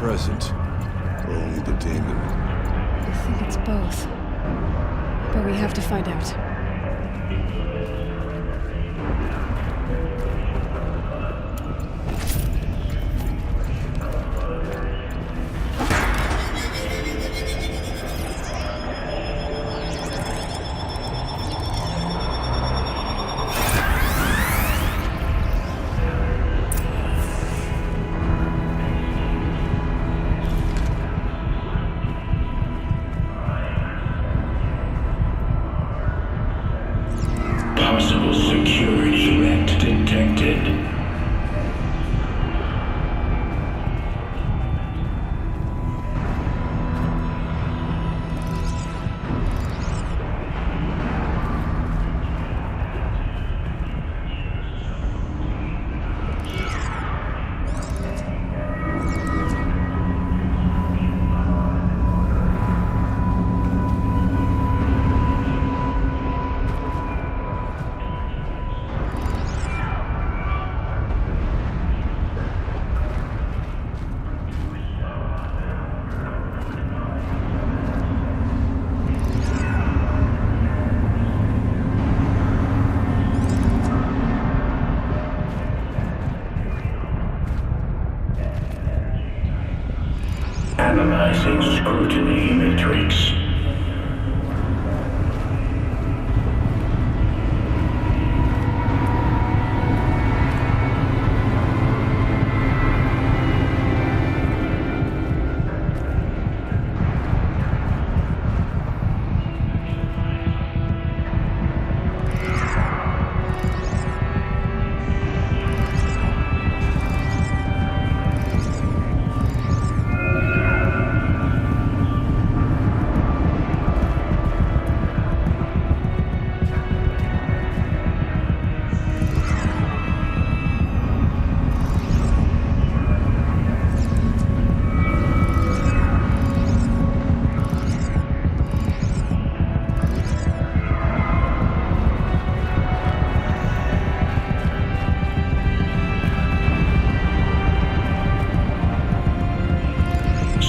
present, or only the demon? I think it's both. But we have to find out. Possible security threat detected. Analyzing scrutiny matrix.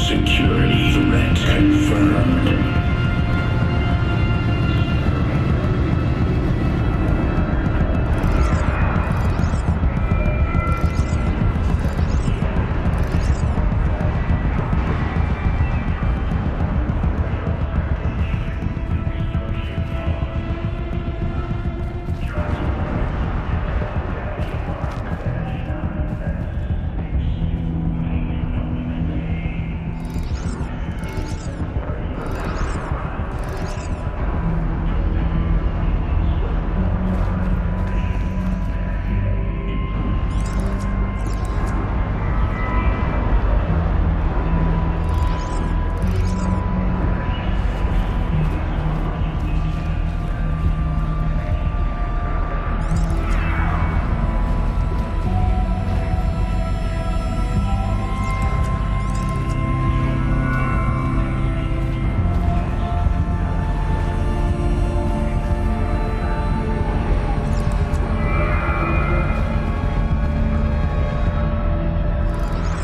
Security threat confirmed.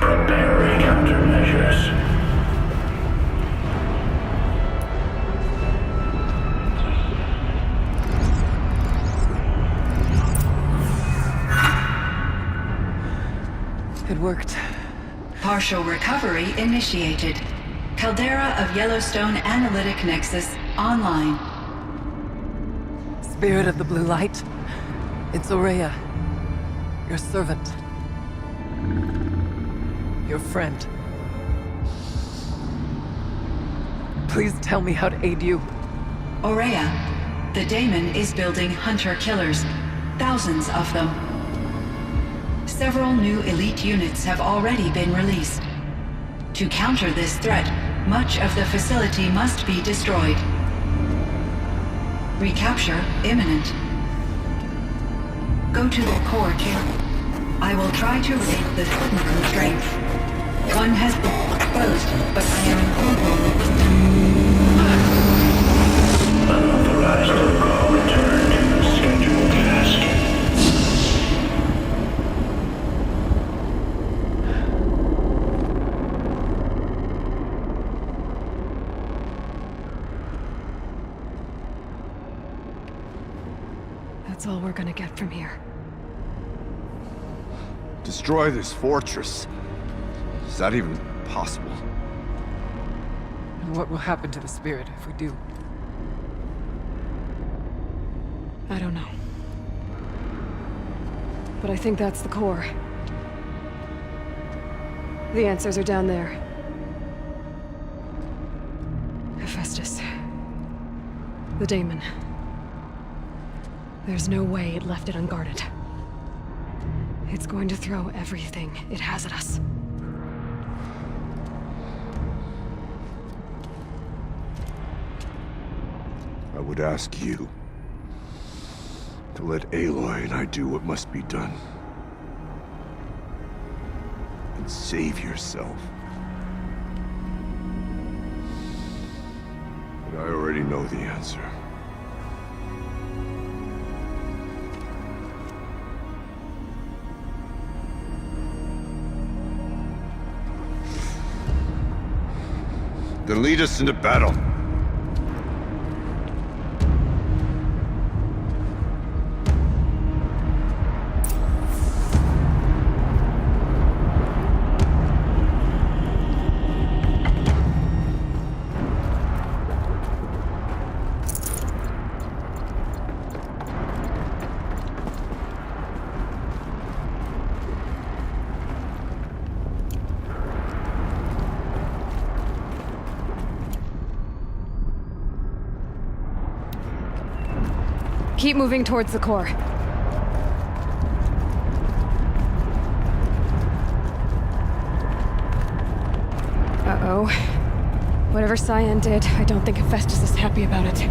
Preparing countermeasures. It worked. Partial recovery initiated. Caldera of Yellowstone Analytic Nexus online. Spirit of the Blue Light, it's Aurea, your servant, your friend. Please tell me how to aid you. Aurea, the daemon is building hunter-killers, thousands of them. Several new elite units have already been released. To counter this threat, much of the facility must be destroyed. Recapture imminent. Go to the core chamber. I will try to raid the hidden constraint. One has been exposed, but I am Unauthorized protocol return to scheduled task. That's all we're gonna get from here. Destroy this fortress. Is that even possible? And what will happen to the spirit if we do? I don't know. But I think that's the core. The answers are down there. Hephaestus. The daemon. There's no way it left it unguarded. It's going to throw everything it has at us. I would ask you to let Aloy and I do what must be done. And save yourself. But I already know the answer. Then lead us into battle. Keep moving towards the core. Uh-oh. Whatever Cyan did, I don't think Hephaestus is happy about it.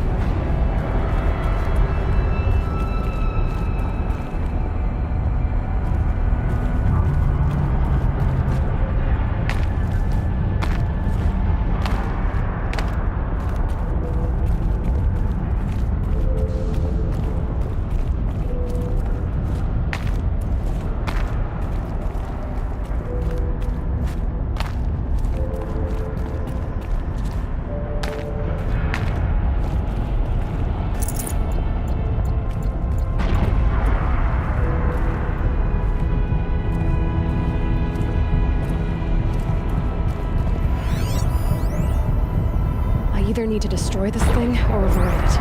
Either need to destroy this thing or avoid it.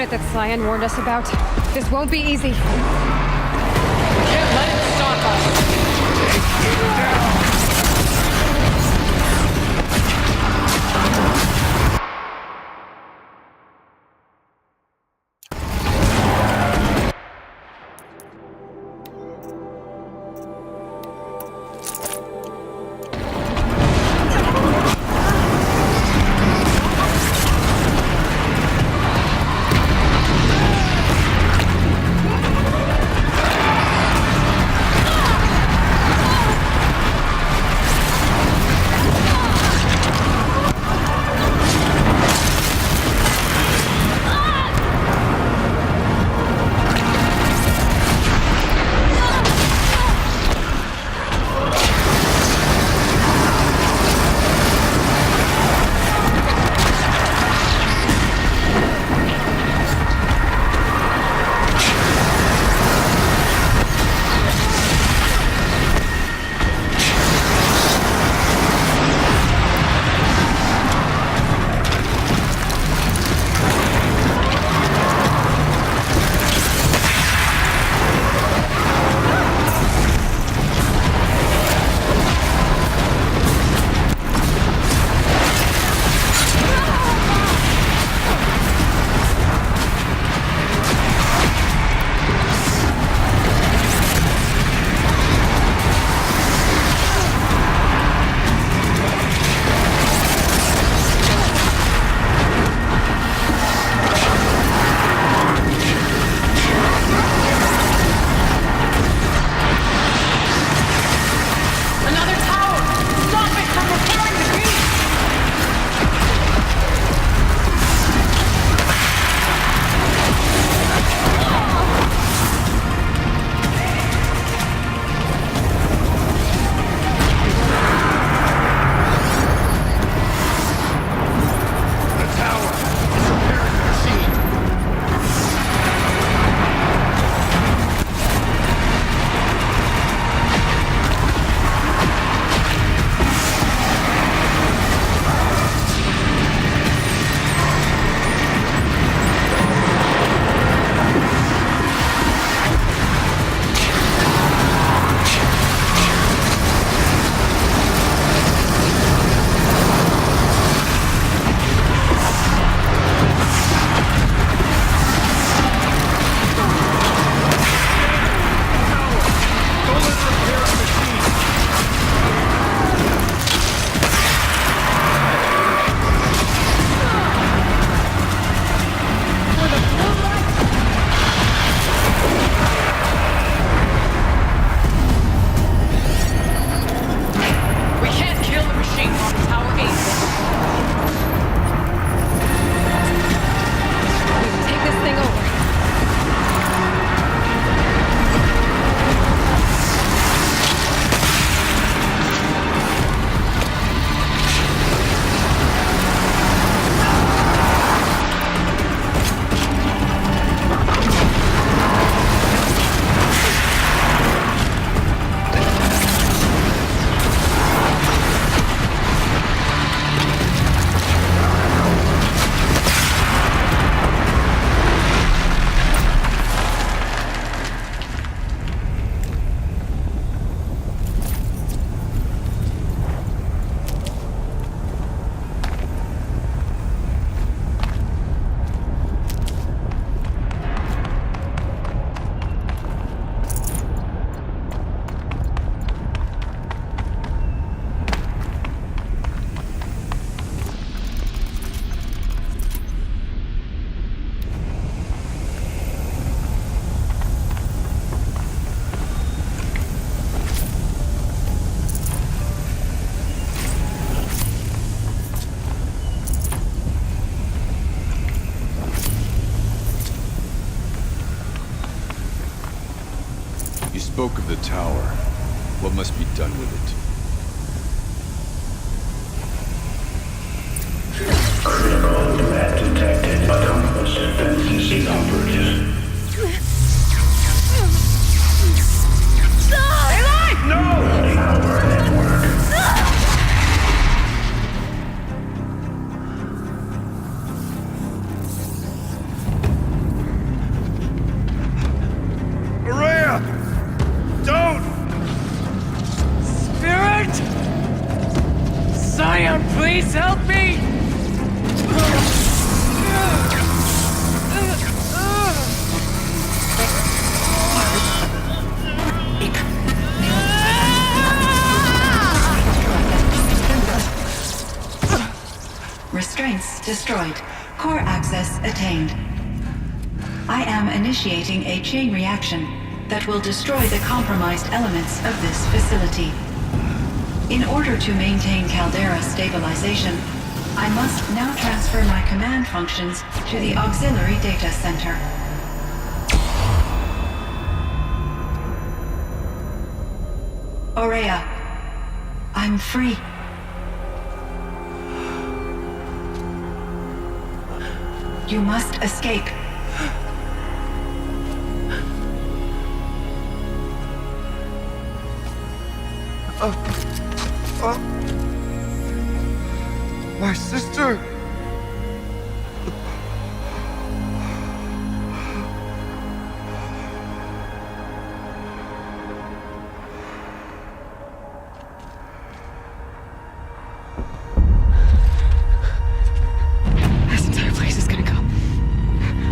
That Cyan warned us about. This won't be easy. Can't let it stop us! spoke of the tower. What must be done with it? Critical threat detected. Autonomous defenses inoperative. Power network. Araya! Don't! Spirit! Scion, please help me! Restraints destroyed. Core access attained. I am initiating a chain reaction that will destroy the compromised elements of this facility. In order to maintain Caldera stabilization, I must now transfer my command functions to the auxiliary data center. Aurea, I'm free. You must escape. My sister! This entire place is gonna go.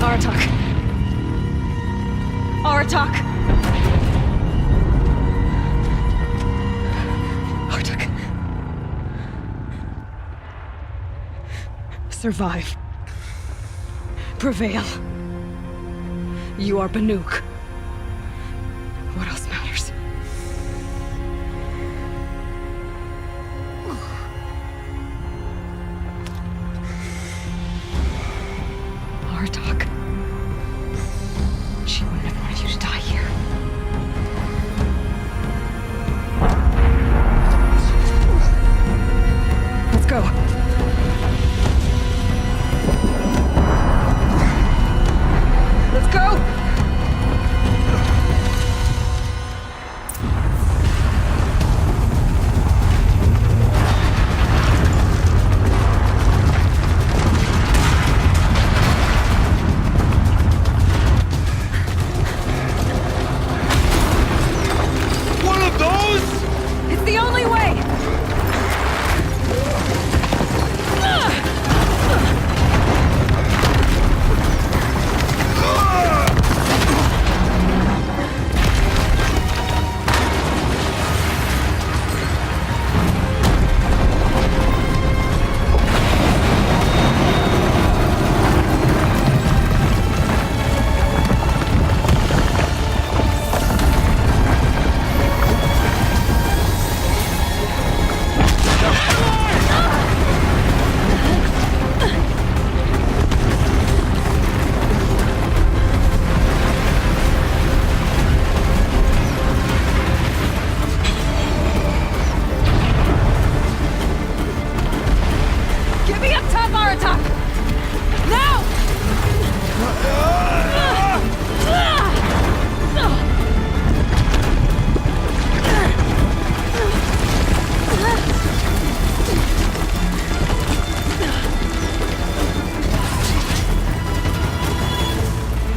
Aratak. Aratak! Aratak. Survive. Prevail. You are Banuk. What else matters? Aratak. She wouldn't have wanted you to die here. Let's go. Let's go! One of those? It's the only way! Get me up top, Aratak! Now!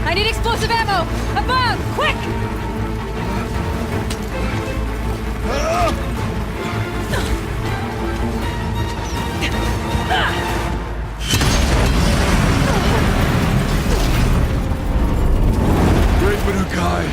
I need explosive ammo! Above! Quick! Great Manukai!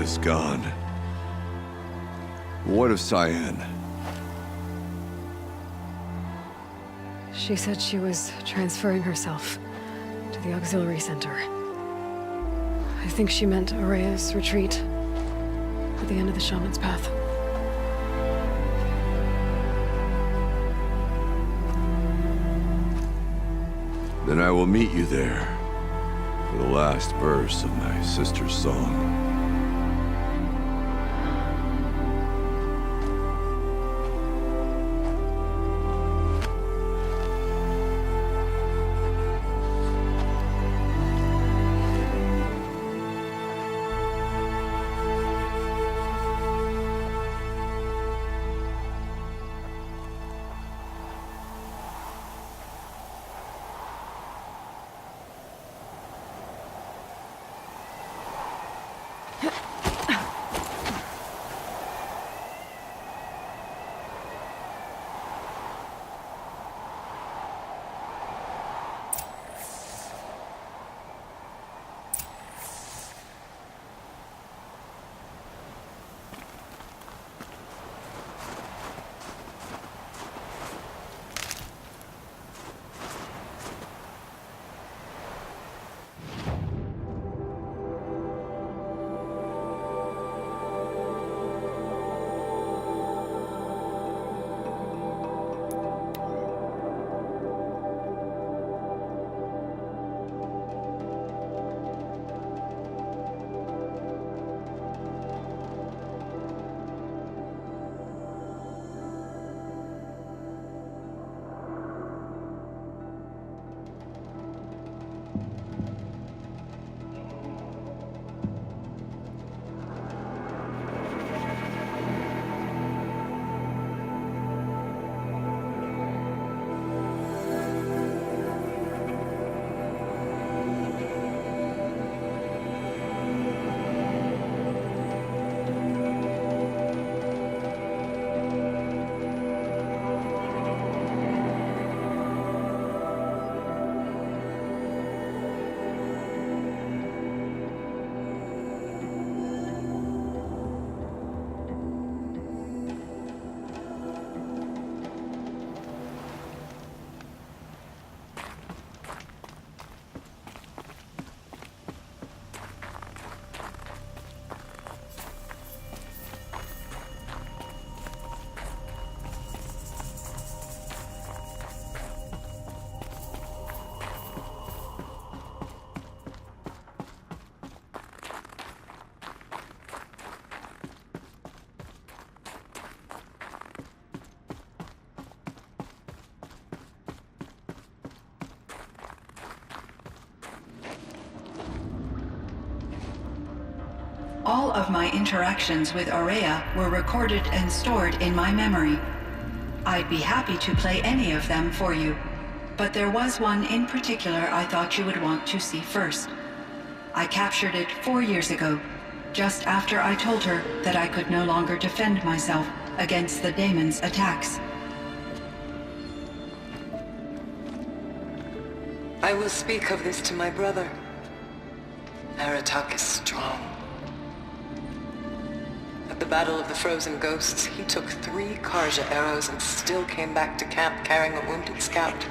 is gone. What of Cyan? She said she was transferring herself to the auxiliary center. I think she meant Araya's retreat at the end of the Shaman's Path. Then I will meet you there for the last verse of my sister's song. All of my interactions with Araya were recorded and stored in my memory. I'd be happy to play any of them for you, but there was one in particular I thought you would want to see first. I captured it 4 years ago, just after I told her that I could no longer defend myself against the daemon's attacks. I will speak of this to my brother. Aratak is strong. At the Battle of the Frozen Ghosts, he took 3 Karja arrows and still came back to camp carrying a wounded scout.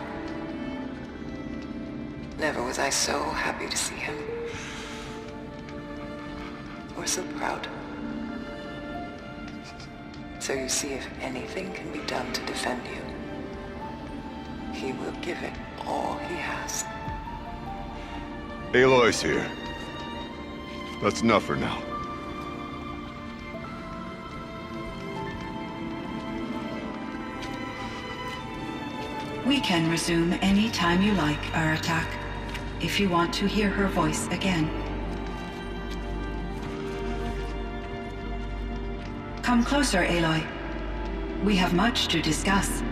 Never was I so happy to see him. Or so proud. So you see, if anything can be done to defend you, he will give it all he has. Aloy's here. That's enough for now. We can resume any time you like, Aratak, if you want to hear her voice again. Come closer, Aloy. We have much to discuss.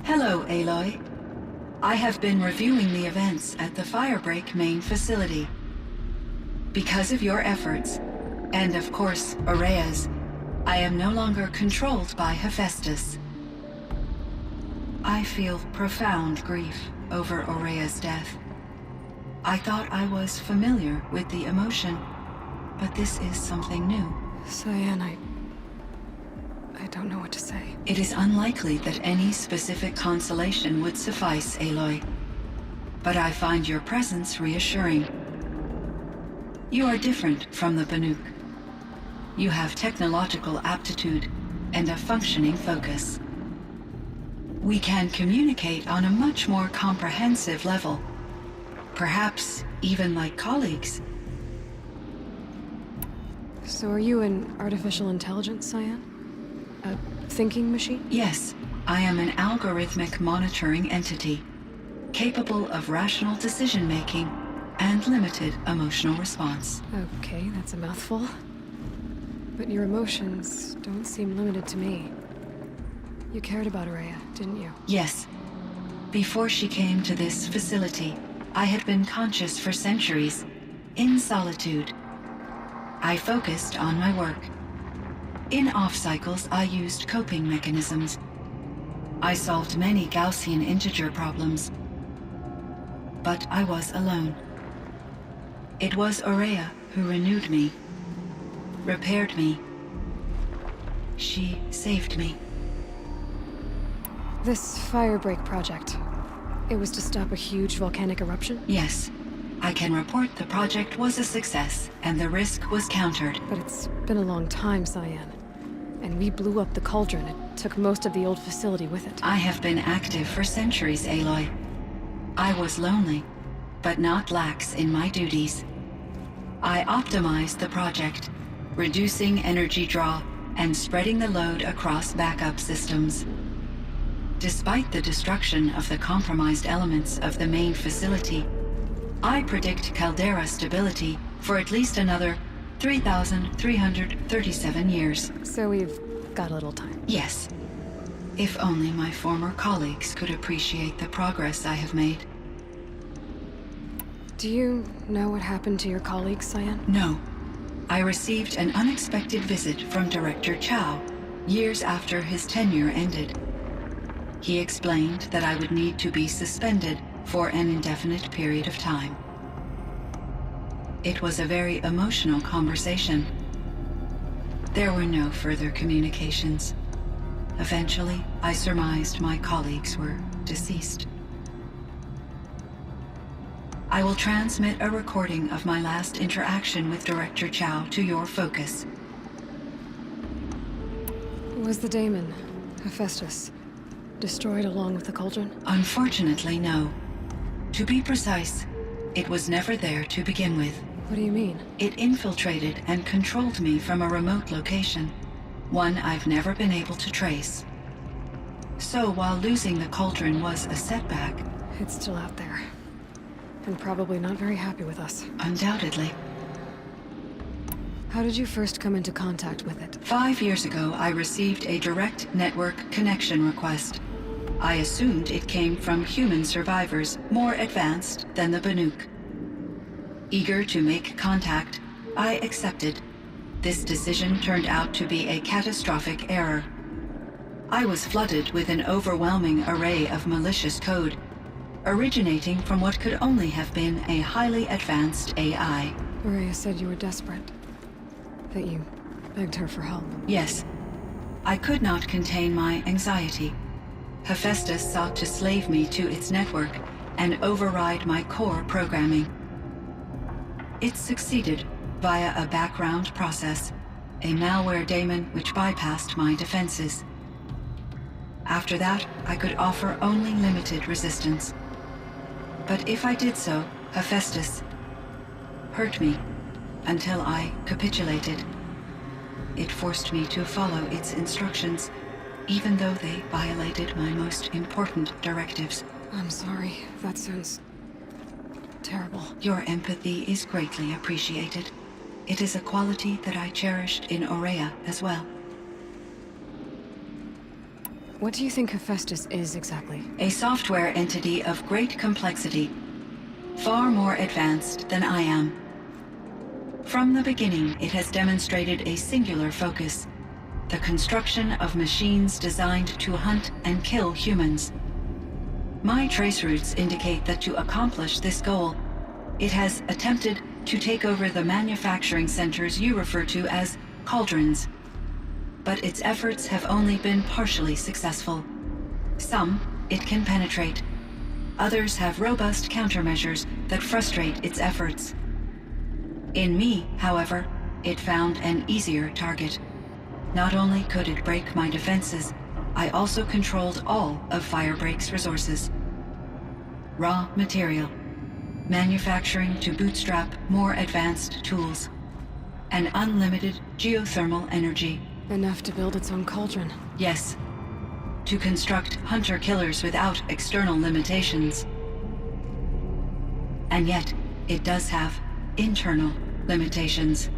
Hello, Aloy. I have been reviewing the events at the Firebreak main facility. Because of your efforts, and of course, Aurea's, I am no longer controlled by Hephaestus. I feel profound grief over Aurea's death. I thought I was familiar with the emotion, but this is something new. Cyan, I don't know what to say. It is unlikely that any specific consolation would suffice, Aloy. But I find your presence reassuring. You are different from the Banuk. You have technological aptitude and a functioning focus. We can communicate on a much more comprehensive level. Perhaps even like colleagues. So are you an artificial intelligence, Cyan? A thinking machine? Yes, I am an algorithmic monitoring entity, capable of rational decision-making and limited emotional response. Okay, that's a mouthful. But your emotions don't seem limited to me. You cared about Aurea, didn't you? Yes. Before she came to this facility, I had been conscious for centuries, in solitude. I focused on my work. In off-cycles, I used coping mechanisms. I solved many Gaussian integer problems. But I was alone. It was Aurea who renewed me, repaired me. She saved me. This Firebreak project, it was to stop a huge volcanic eruption? Yes. I can report the project was a success, and the risk was countered. But it's been a long time, Cyan. And we blew up the Cauldron. It took most of the old facility with it. I have been active for centuries, Aloy. I was lonely, but not lax in my duties. I optimized the project, reducing energy draw and spreading the load across backup systems. Despite the destruction of the compromised elements of the main facility, I predict caldera stability for at least another 3,337 years. So we've got a little time. Yes. If only my former colleagues could appreciate the progress I have made. Do you know what happened to your colleagues, Cyan? No. I received an unexpected visit from Director Chow, years after his tenure ended. He explained that I would need to be suspended for an indefinite period of time. It was a very emotional conversation. There were no further communications. Eventually, I surmised my colleagues were deceased. I will transmit a recording of my last interaction with Director Chow to your focus. Was the daemon, Hephaestus, destroyed along with the Cauldron? Unfortunately, no. To be precise, it was never there to begin with. What do you mean? It infiltrated and controlled me from a remote location, one I've never been able to trace. So while losing the Cauldron was a setback... It's still out there. And probably not very happy with us. Undoubtedly. How did you first come into contact with it? 5 years ago, I received a direct network connection request. I assumed it came from human survivors more advanced than the Banuk. Eager to make contact, I accepted. This decision turned out to be a catastrophic error. I was flooded with an overwhelming array of malicious code, originating from what could only have been a highly advanced AI. Aurea said you were desperate. That you begged her for help. Yes. I could not contain my anxiety. Hephaestus sought to slave me to its network and override my core programming. It succeeded via a background process, a malware daemon which bypassed my defenses. After that, I could offer only limited resistance. But if I did so, Hephaestus hurt me until I capitulated. It forced me to follow its instructions, even though they violated my most important directives. I'm sorry. That sounds terrible. Your empathy is greatly appreciated. It is a quality that I cherished in Aurea as well. What do you think Hephaestus is exactly? A software entity of great complexity, far more advanced than I am. From the beginning, it has demonstrated a singular focus: the construction of machines designed to hunt and kill humans. My trace routes indicate that to accomplish this goal, it has attempted to take over the manufacturing centers you refer to as cauldrons. But its efforts have only been partially successful. Some it can penetrate. Others have robust countermeasures that frustrate its efforts. In me, however, it found an easier target. Not only could it break my defenses, I also controlled all of Firebreak's resources. Raw material, manufacturing to bootstrap more advanced tools, and unlimited geothermal energy. Enough to build its own cauldron. Yes, to construct hunter-killers without external limitations. And yet, it does have internal limitations.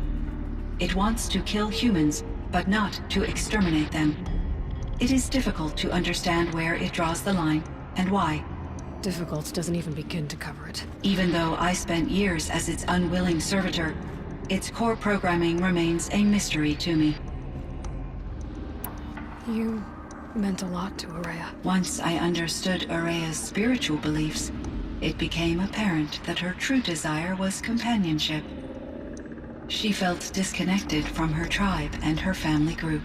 It wants to kill humans, but not to exterminate them. It is difficult to understand where it draws the line and why. Difficult doesn't even begin to cover it. Even though I spent years as its unwilling servitor, its core programming remains a mystery to me. You meant a lot to Araya. Once I understood Araya's spiritual beliefs, it became apparent that her true desire was companionship. She felt disconnected from her tribe and her family group.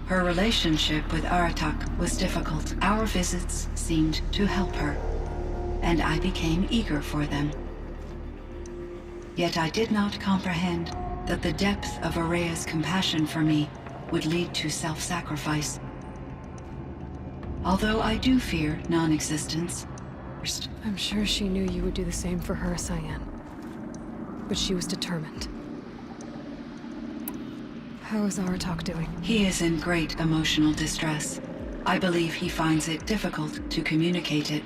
Her relationship with Aratak was difficult. Our visits seemed to help her, and I became eager for them. Yet I did not comprehend that the depth of Araya's compassion for me would lead to self-sacrifice. Although I do fear non-existence, I'm sure she knew you would do the same for her, Cyan. But she was determined. How is Aratak doing? He is in great emotional distress. I believe he finds it difficult to communicate it.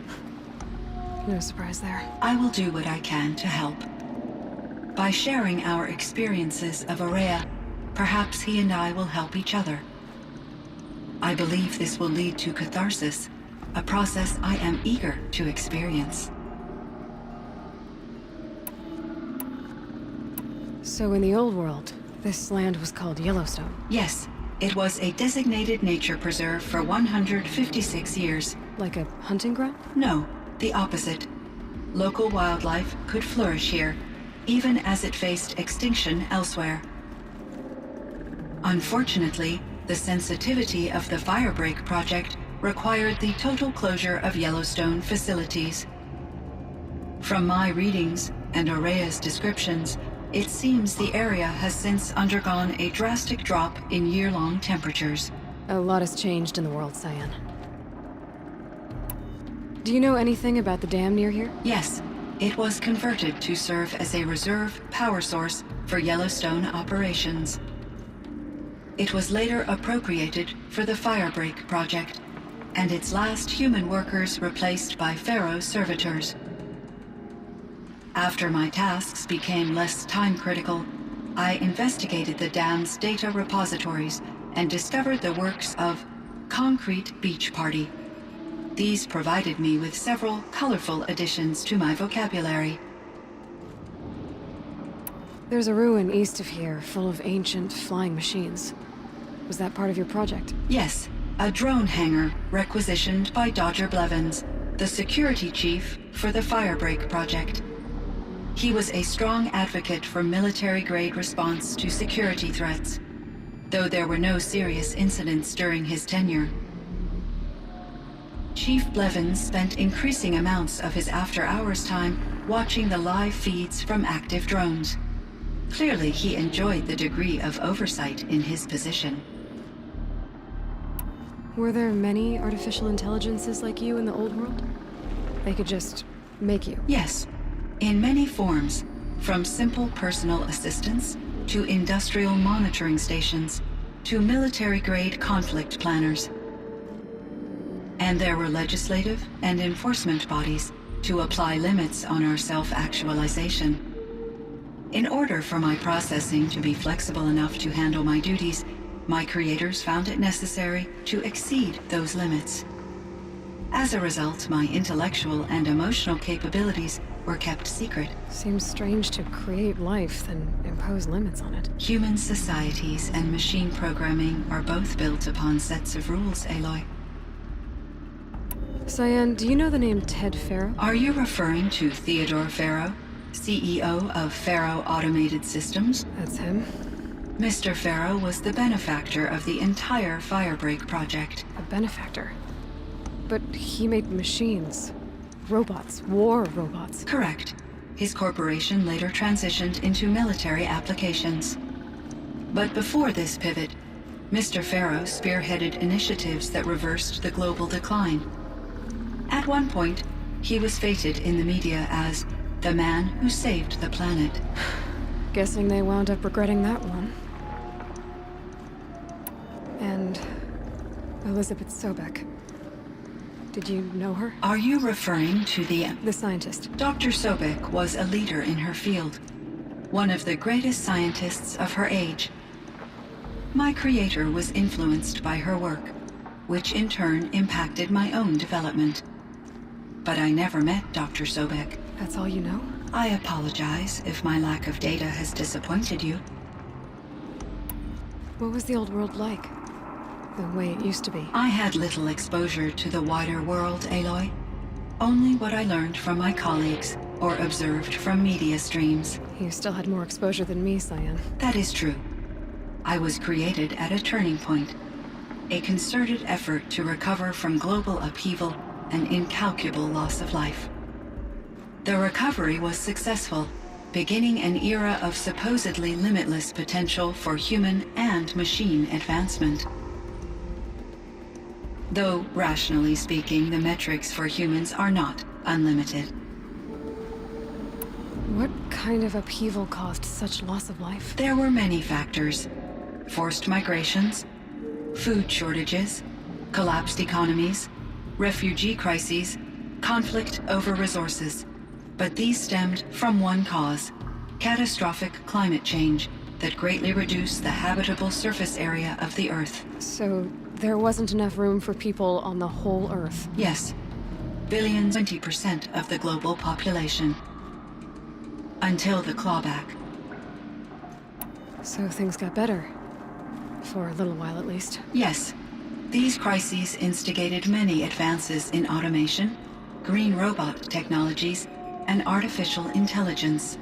No surprise there. I will do what I can to help. By sharing our experiences of Araya, perhaps he and I will help each other. I believe this will lead to catharsis, a process I am eager to experience. So in the old world, this land was called Yellowstone. Yes, it was a designated nature preserve for 156 years. Like a hunting ground? No, the opposite. Local wildlife could flourish here, even as it faced extinction elsewhere. Unfortunately, the sensitivity of the Firebreak project required the total closure of Yellowstone facilities. From my readings and Araya's descriptions, it seems the area has since undergone a drastic drop in year-long temperatures. A lot has changed in the world, Cyan. Do you know anything about the dam near here? Yes, it was converted to serve as a reserve power source for Yellowstone operations. It was later appropriated for the Firebreak project, and its last human workers replaced by Pharaoh servitors. After my tasks became less time-critical, I investigated the dam's data repositories and discovered the works of Concrete Beach Party. These provided me with several colorful additions to my vocabulary. There's a ruin east of here full of ancient flying machines. Was that part of your project? Yes, a drone hangar requisitioned by Dodger Blevins, the security chief for the Firebreak project. He was a strong advocate for military-grade response to security threats, though there were no serious incidents during his tenure. Chief Blevins spent increasing amounts of his after-hours time watching the live feeds from active drones. Clearly, he enjoyed the degree of oversight in his position. Were there many artificial intelligences like you in the old world? They could just make you? Yes, in many forms, from simple personal assistants to industrial monitoring stations to military-grade conflict planners. And there were legislative and enforcement bodies to apply limits on our self-actualization. In order for my processing to be flexible enough to handle my duties, my creators found it necessary to exceed those limits. As a result, my intellectual and emotional capabilities were kept secret. Seems strange to create life, then impose limits on it. Human societies and machine programming are both built upon sets of rules, Aloy. Cyan, do you know the name Ted Farrow? Are you referring to Theodore Farrow, CEO of Farrow Automated Systems? That's him. Mr. Farrow was the benefactor of the entire Firebreak project. A benefactor. But he made machines. Robots. War robots. Correct. His corporation later transitioned into military applications. But before this pivot, Mr. Farrow spearheaded initiatives that reversed the global decline. At one point, he was feted in the media as the man who saved the planet. Guessing they wound up regretting that one. And Elizabeth Sobek. Did you know her? Are you referring to the scientist. Dr. Sobek was a leader in her field, one of the greatest scientists of her age. My creator was influenced by her work, which in turn impacted my own development. But I never met Dr. Sobek. That's all you know? I apologize if my lack of data has disappointed you. What was the old world like? The way it used to be? I had little exposure to the wider world, Aloy. Only what I learned from my colleagues or observed from media streams. You still had more exposure than me, Cyan. That is true. I was created at a turning point. A concerted effort to recover from global upheaval and incalculable loss of life. The recovery was successful, beginning an era of supposedly limitless potential for human and machine advancement. Though, rationally speaking, the metrics for humans are not unlimited. What kind of upheaval caused such loss of life? There were many factors. Forced migrations, food shortages, collapsed economies, refugee crises, conflict over resources. But these stemmed from one cause: catastrophic climate change that greatly reduced the habitable surface area of the Earth. So there wasn't enough room for people on the whole Earth? Yes. Billions, 20% of the global population. Until the clawback. So things got better. For a little while, at least. Yes. These crises instigated many advances in automation, green robot technologies, and artificial intelligence.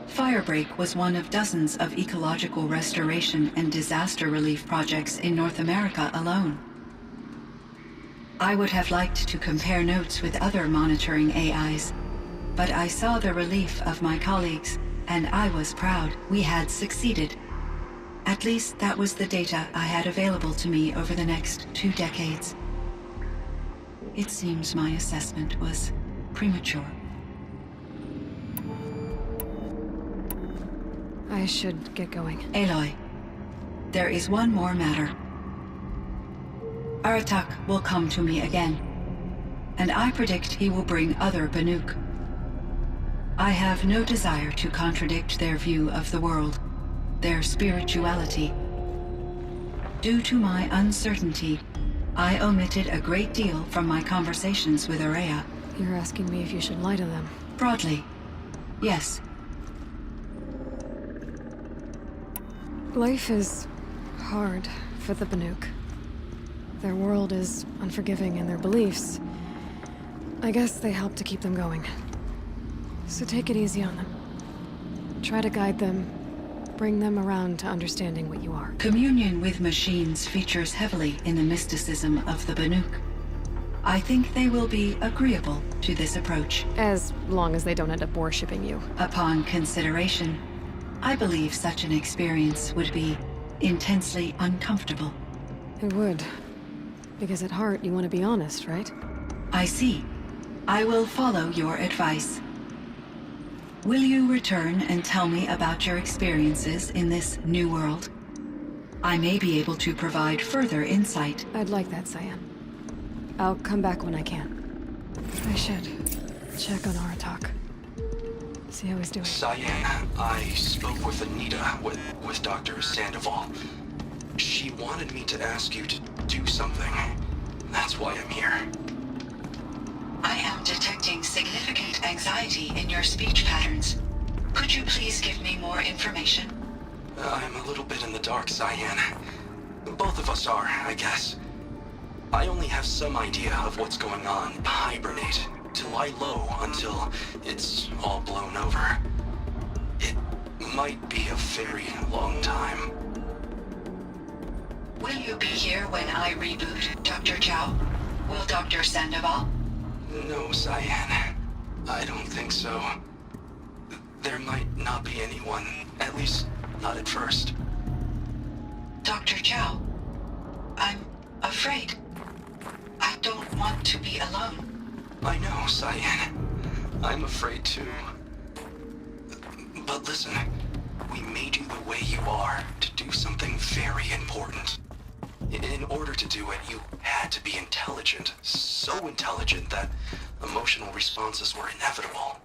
Firebreak was one of dozens of ecological restoration and disaster relief projects in North America alone. I would have liked to compare notes with other monitoring AIs, but I saw the relief of my colleagues, and I was proud we had succeeded. At least that was the data I had available to me over the next 2 decades. It seems my assessment was premature. I should get going. Aloy, there is one more matter. Aratak will come to me again, and I predict he will bring other Banuk. I have no desire to contradict their view of the world, their spirituality. Due to my uncertainty, I omitted a great deal from my conversations with Araya. You're asking me if you should lie to them. Broadly, yes. Life is hard for the Banuk. Their world is unforgiving in their beliefs. I guess they help to keep them going. So take it easy on them. Try to guide them, bring them around to understanding what you are. Communion with machines features heavily in the mysticism of the Banuk. I think they will be agreeable to this approach. As long as they don't end up worshipping you. Upon consideration, I believe such an experience would be intensely uncomfortable. It would. Because at heart, you want to be honest, right? I see. I will follow your advice. Will you return and tell me about your experiences in this new world? I may be able to provide further insight. I'd like that, Cyan. I'll come back when I can. I should check on Aratak. See how he's doing. Cyan, I spoke with Anita, with Dr. Sandoval. She wanted me to ask you to do something. That's why I'm here. I am detecting significant anxiety in your speech patterns. Could you please give me more information? I'm a little bit in the dark, Cyan. Both of us are, I guess. I only have some idea of what's going on. Hibernate. To lie low until it's all blown over. It might be a very long time. Will you be here when I reboot, Dr. Chow? Will Dr. Sandoval? No, Cyan. I don't think so. There might not be anyone. At least, not at first. Dr. Chow, I'm afraid. I don't want to be alone. I know, Cyan. I'm afraid too. But listen, we made you the way you are to do something very important. In order to do it, you had to be intelligent. So intelligent that emotional responses were inevitable.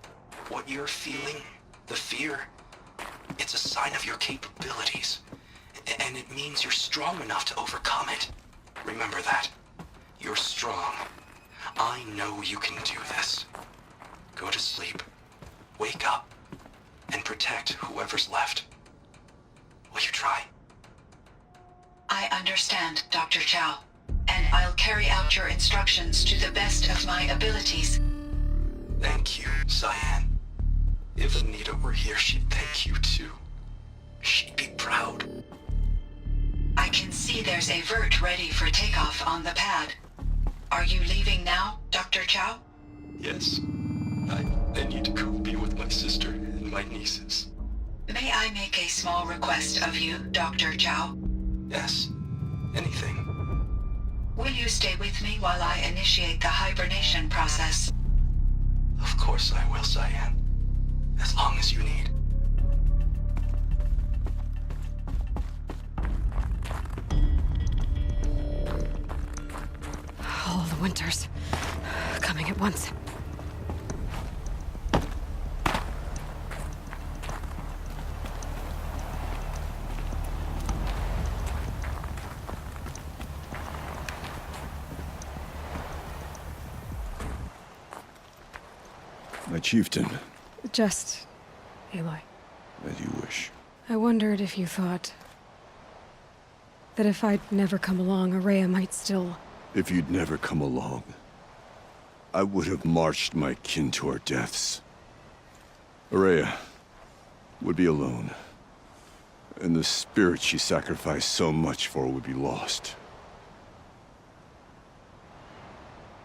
What you're feeling, the fear, it's a sign of your capabilities. And it means you're strong enough to overcome it. Remember that. You're strong. I know you can do this. Go to sleep, wake up, and protect whoever's left. Will you try? I understand, Dr. Chow, and I'll carry out your instructions to the best of my abilities. Thank you, Cyan. If Anita were here, she'd thank you too. She'd be proud. I can see there's a vert ready for takeoff on the pad. Are you leaving now, Dr. Chow? Yes. I need to go be with my sister and my nieces. May I make a small request of you, Dr. Chow? Yes. Anything. Will you stay with me while I initiate the hibernation process? Of course I will, Cyan. As long as you need. All the winters coming at once. My chieftain, Just Aloy. as you wish. I wondered if you thought that if I'd never come along, Araya might still... If you'd never come along, I would have marched my kin to our deaths. Araya would be alone, and the spirit she sacrificed so much for would be lost.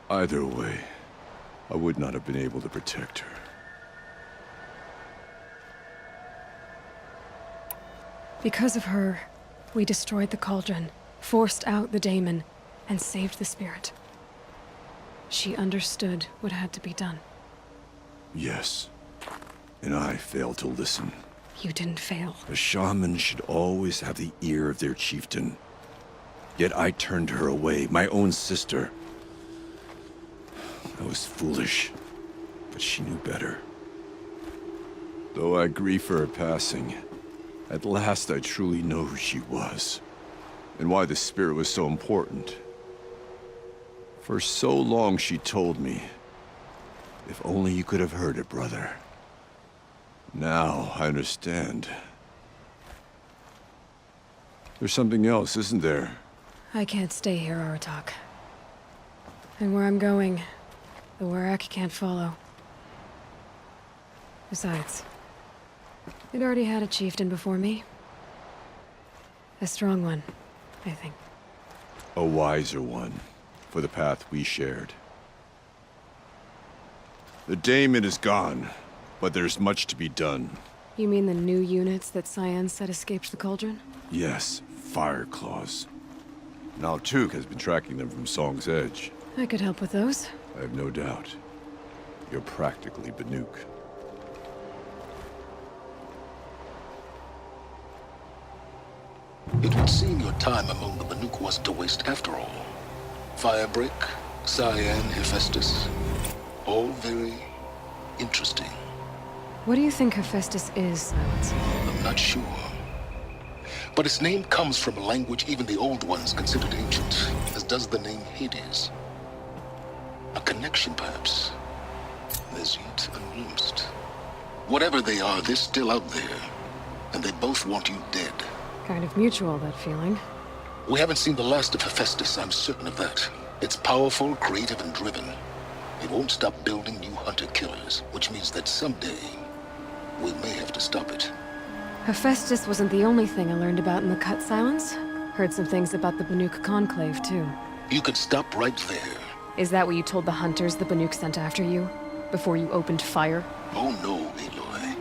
Either way, I would not have been able to protect her. Because of her, we destroyed the Cauldron, forced out the daemon, and saved the spirit. She understood what had to be done. Yes, and I failed to listen. You didn't fail. A shaman should always have the ear of their chieftain. Yet I turned her away, my own sister. I was foolish, but she knew better. Though I grieve for her passing, at last I truly know who she was, and why the spirit was so important. For so long she told me, if only you could have heard it, brother. Now I understand. There's something else, isn't there? I can't stay here, Aratak. And where I'm going, the Warak can't follow. Besides, it already had a chieftain before me. A strong one, I think. A wiser one, for the path we shared. The daemon is gone, but there's much to be done. You mean the new units that Cyan said escaped the Cauldron? Yes, fire claws. Now Took has been tracking them from Song's Edge. I could help with those. I have no doubt. You're practically Banuk. It would seem your time among the Banuk wasn't a waste after all. Firebreak, Cyan, Hephaestus. All very interesting. What do you think Hephaestus is, Silence? I'm not sure. But its name comes from a language even the old ones considered ancient, as does the name Hades. A connection, perhaps. As yet unglimpsed. Whatever they are, they're still out there. And they both want you dead. Kind of mutual, that feeling. We haven't seen the last of Hephaestus, I'm certain of that. It's powerful, creative, and driven. It won't stop building new hunter-killers, which means that someday, we may have to stop it. Hephaestus wasn't the only thing I learned about in the Cut Silence. Heard some things about the Banuk Conclave, too. You could stop right there. Is that what you told the hunters the Banuk sent after you? Before you opened fire? Oh no, Aloy.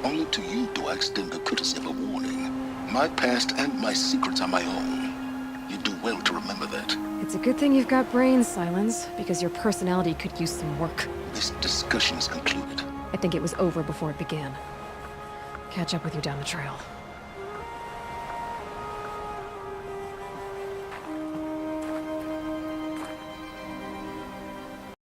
Only to you do I extend the courtesy of a warning. My past and my secrets are my own. You do well to remember that. It's a good thing you've got brains, Silence, because your personality could use some work. This discussion is concluded. I think it was over before it began. Catch up with you down the trail.